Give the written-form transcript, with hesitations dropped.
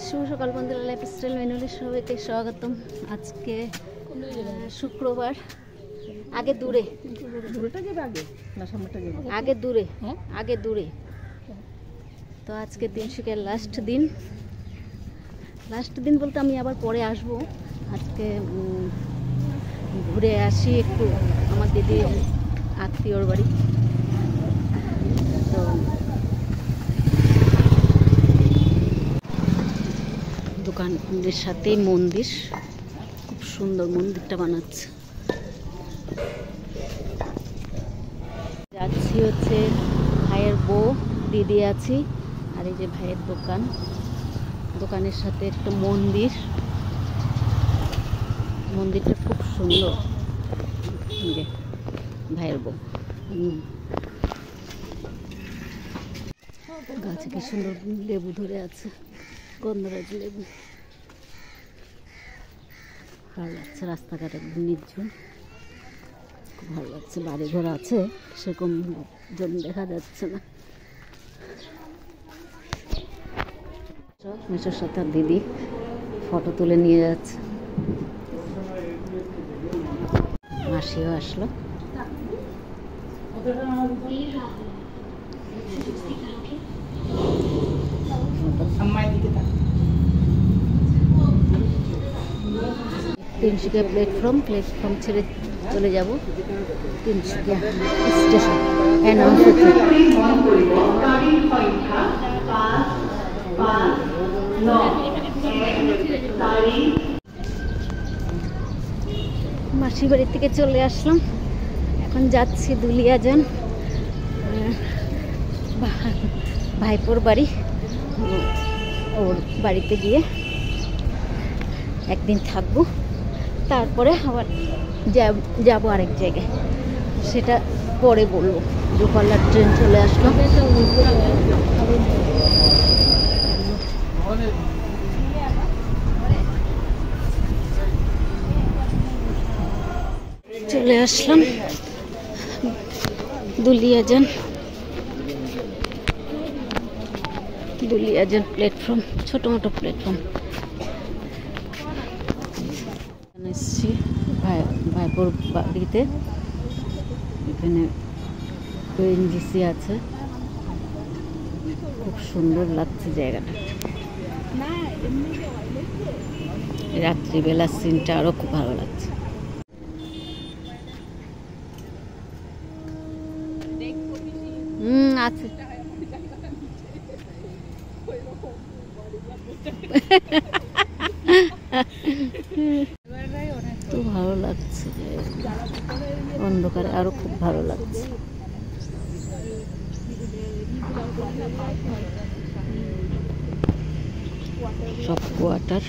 শুভ সকাল বন্ধুরা, লাইফস্টাইল মেনুতে সবাইকে স্বাগতম। আজকে শুক্রবার। আগে দূরে আগে দূরে তো আজকে তিনসুকিয়ার লাস্ট দিন বলতে আমি আবার পরে আসবো। আজকে ঘুরে আসি একটু আমার দিদির আত্মীয়র বাড়ি। তো দোকানের সাথেই মন্দির, খুব সুন্দর মন্দিরটা বানাচ্ছে। যাচ্ছি হচ্ছে ভাইয়ের বউ, দিদি আছি, আর এই যে ভাইয়ের দোকানের সাথে একটা মন্দিরটা খুব সুন্দর। যে ভাইয়ের বউ গাছে কি সুন্দর লেবু ধরে আছে, গন্ধরাজ লেবু। ভালো লাগছে, রাস্তাঘাট একদম নির্জন, খুব ভালো লাগছে। বাড়ি ঘর আছে, সেরকম জন দেখা যাচ্ছে না। মেশোর সাথে আর দিদি ফটো তুলে নিয়ে যাচ্ছে। মাসিও আসলো। তিনসুকিয়া প্ল্যাটফর্ম ছেড়ে চলে যাব তিনসুকিয়া স্টেশন। মাসির বাড়ি থেকে চলে আসলাম, এখন যাচ্ছি দুলিয়াজান, ভাইপোর বাড়ি। ওর বাড়িতে গিয়ে একদিন থাকবো, তারপরে আবার যাবো আরেক জায়গায়, সেটা পরে বলবো। দুপাল্লার ট্রেন চলে আসলো। চলে আসলাম দুলিয়াজান প্ল্যাটফর্ম, ছোট মোটো প্ল্যাটফর্ম। এসছি ভাইপোর বাড়িতে। এখানে ওএনজিসি আছে, খুব সুন্দর লাগছে জায়গাটা। রাত্রিবেলা সিনটা আরো খুব ভালো লাগছে। আছে তো ভালো লাগছে, অন্ধকারে আরো খুব ভালো লাগছে। সব কোয়ার্টার